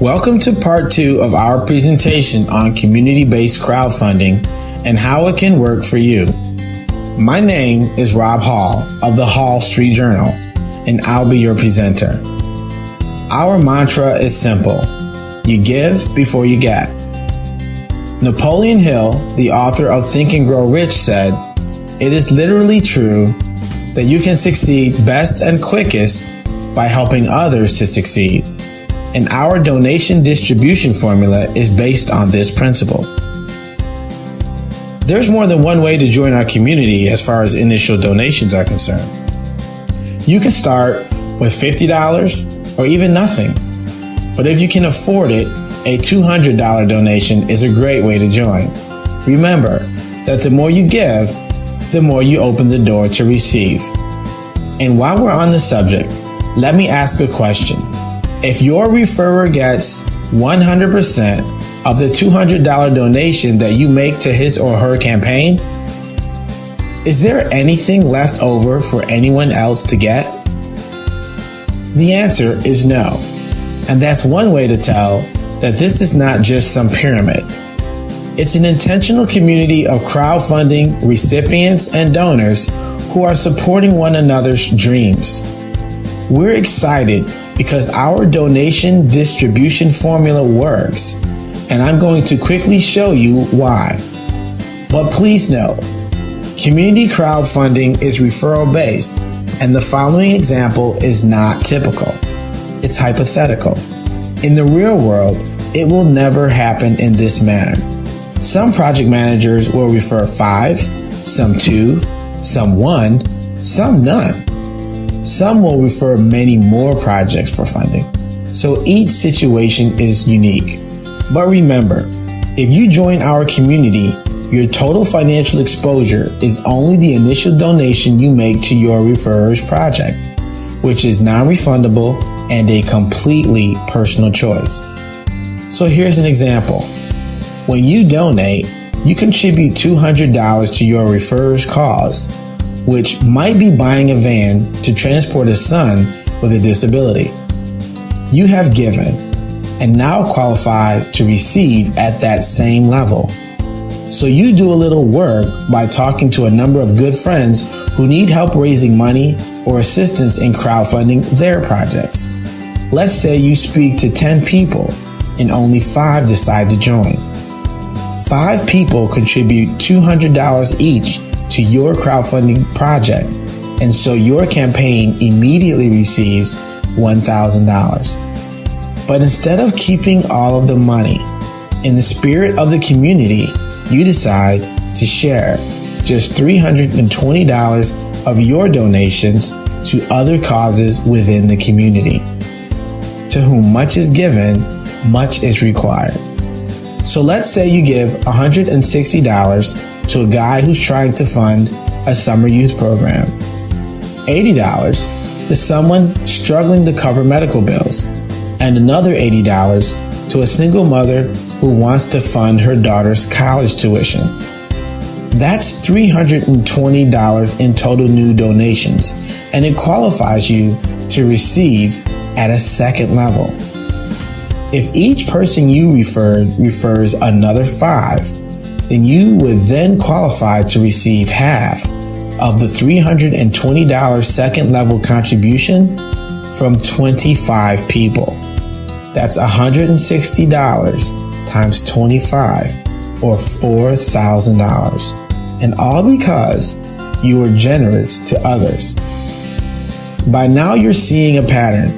Welcome to part 2 of our presentation on community-based crowdfunding and how it can work for you. My name is Rob Hall of the Hall Street Journal, and I'll be your presenter. Our mantra is simple: you give before you get. Napoleon Hill, the author of Think and Grow Rich, said, "It is literally true that you can succeed best and quickest by helping others to succeed." And our donation distribution formula is based on this principle. There's more than one way to join our community as far as initial donations are concerned. You can start with $50 or even nothing. But if you can afford it, a $200 donation is a great way to join. Remember that the more you give, the more you open the door to receive. And while we're on the subject, let me ask a question. If your referrer gets 100% of the $200 donation that you make to his or her campaign, is there anything left over for anyone else to get? The answer is no. And that's one way to tell that this is not just some pyramid. It's an intentional community of crowdfunding recipients and donors who are supporting one another's dreams. We're excited because our donation distribution formula works, and I'm going to quickly show you why. But please note, community crowdfunding is referral based, and the following example is not typical. It's hypothetical. In the real world, it will never happen in this manner. Some project managers will refer 5, some 2, some 1, some none. Some will refer many more projects for funding. So each situation is unique. But remember, if you join our community, your total financial exposure is only the initial donation you make to your referrer's project, which is non-refundable and a completely personal choice. So here's an example. When you donate, you contribute $200 to your referrer's cause, which might be buying a van to transport a son with a disability. You have given and now qualify to receive at that same level. So you do a little work by talking to a number of good friends who need help raising money or assistance in crowdfunding their projects. Let's say you speak to 10 people and only 5 decide to join. 5 people contribute $200 each to your crowdfunding project, and so your campaign immediately receives $1,000. But instead of keeping all of the money, in the spirit of the community, you decide to share just $320 of your donations to other causes within the community. To whom much is given, much is required. So let's say you give $160 to a guy who's trying to fund a summer youth program, $80 to someone struggling to cover medical bills, and another $80 to a single mother who wants to fund her daughter's college tuition. That's $320 in total new donations, and it qualifies you to receive at a second level. If each person you referred refers another 5, then you would then qualify to receive half of the $320 second level contribution from 25 people. That's $160 times 25, or $4,000. And all because you were generous to others. By now you're seeing a pattern.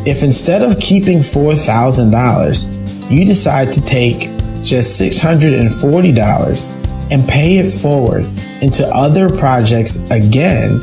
If instead of keeping $4,000, you decide to take just $640 and pay it forward into other projects again,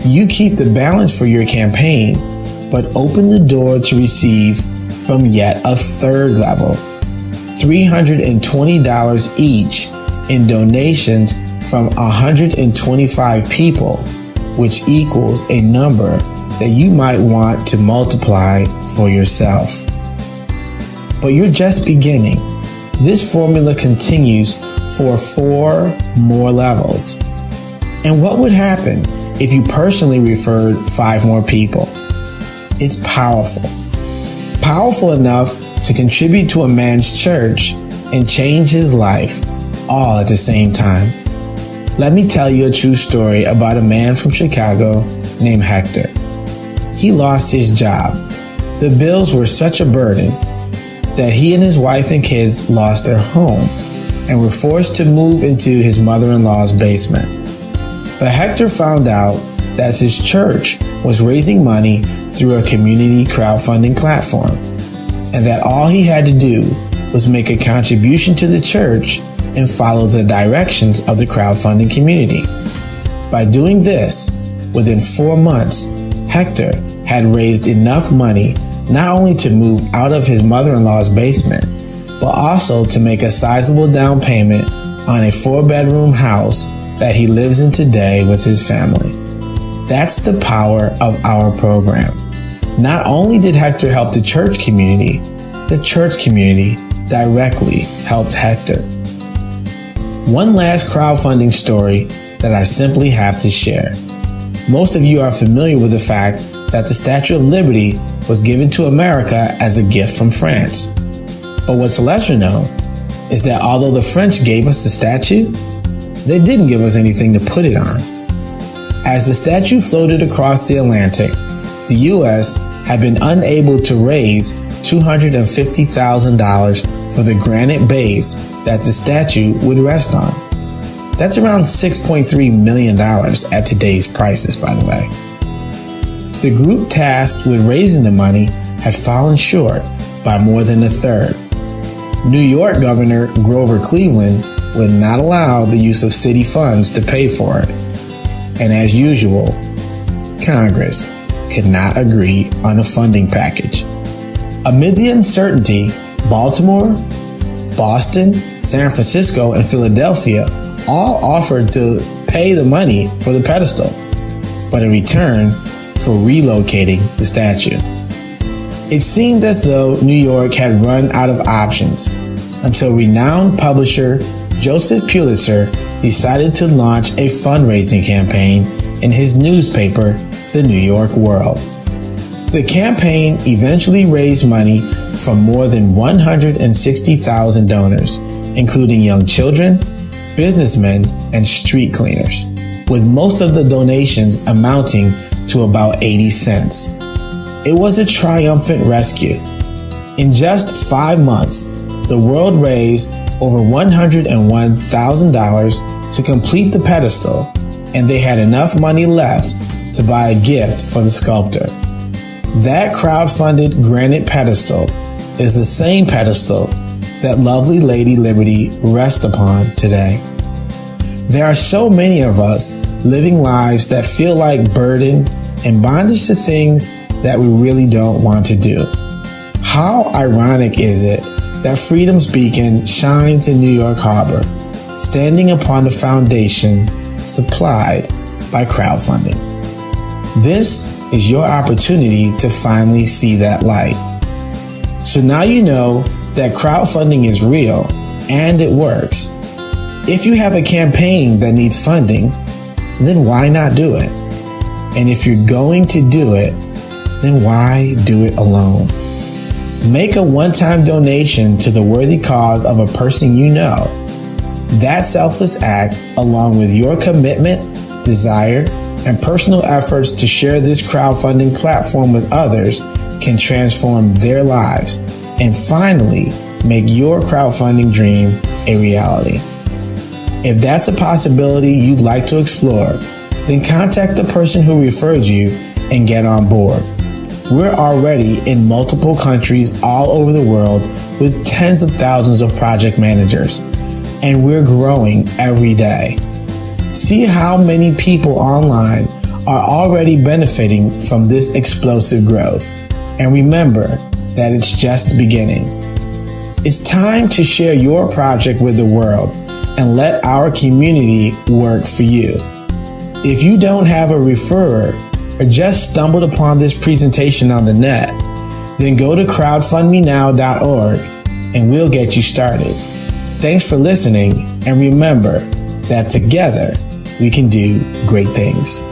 you keep the balance for your campaign, but open the door to receive from yet a third level, $320 each in donations from 125 people, which equals a number that you might want to multiply for yourself. But you're just beginning. This formula continues for 4 more levels. And what would happen if you personally referred 5 more people? It's powerful. Powerful enough to contribute to a man's church and change his life all at the same time. Let me tell you a true story about a man from Chicago named Hector. He lost his job. The bills were such a burden that he and his wife and kids lost their home and were forced to move into his mother-in-law's basement. But Hector found out that his church was raising money through a community crowdfunding platform, and that all he had to do was make a contribution to the church and follow the directions of the crowdfunding community. By doing this, within 4 months, Hector had raised enough money not only to move out of his mother-in-law's basement, but also to make a sizable down payment on a 4-bedroom house that he lives in today with his family. That's the power of our program. Not only did Hector help the church community directly helped Hector. One last crowdfunding story that I simply have to share. Most of you are familiar with the fact that the Statue of Liberty was given to America as a gift from France. But what's lesser known is that although the French gave us the statue, they didn't give us anything to put it on. As the statue floated across the Atlantic, the U.S. had been unable to raise $250,000 for the granite base that the statue would rest on. That's around $6.3 million at today's prices, by the way. The group tasked with raising the money had fallen short by more than a third. New York Governor Grover Cleveland would not allow the use of city funds to pay for it. And as usual, Congress could not agree on a funding package. Amid the uncertainty, Baltimore, Boston, San Francisco, and Philadelphia all offered to pay the money for the pedestal, but in return for relocating the statue. It seemed as though New York had run out of options until renowned publisher Joseph Pulitzer decided to launch a fundraising campaign in his newspaper, The New York World. The campaign eventually raised money from more than 160,000 donors, including young children, businessmen, and street cleaners, with most of the donations amounting to about 80 cents. It was a triumphant rescue. In just 5 months, the world raised over $101,000 to complete the pedestal, and they had enough money left to buy a gift for the sculptor. That crowdfunded granite pedestal is the same pedestal that lovely Lady Liberty rests upon today. There are so many of us living lives that feel like burden and bondage to things that we really don't want to do. How ironic is it that Freedom's beacon shines in New York Harbor, standing upon the foundation supplied by crowdfunding. This is your opportunity to finally see that light. So now you know that crowdfunding is real and it works. If you have a campaign that needs funding, then why not do it? And if you're going to do it, then why do it alone? Make a one-time donation to the worthy cause of a person you know. That selfless act, along with your commitment, desire, and personal efforts to share this crowdfunding platform with others, can transform their lives and finally make your crowdfunding dream a reality. If that's a possibility you'd like to explore, then contact the person who referred you and get on board. We're already in multiple countries all over the world with tens of thousands of project managers, and we're growing every day. See how many people online are already benefiting from this explosive growth. And remember that it's just beginning. It's time to share your project with the world and let our community work for you. If you don't have a referrer or just stumbled upon this presentation on the net, then go to crowdfundmenow.org and we'll get you started. Thanks for listening, and remember that together we can do great things.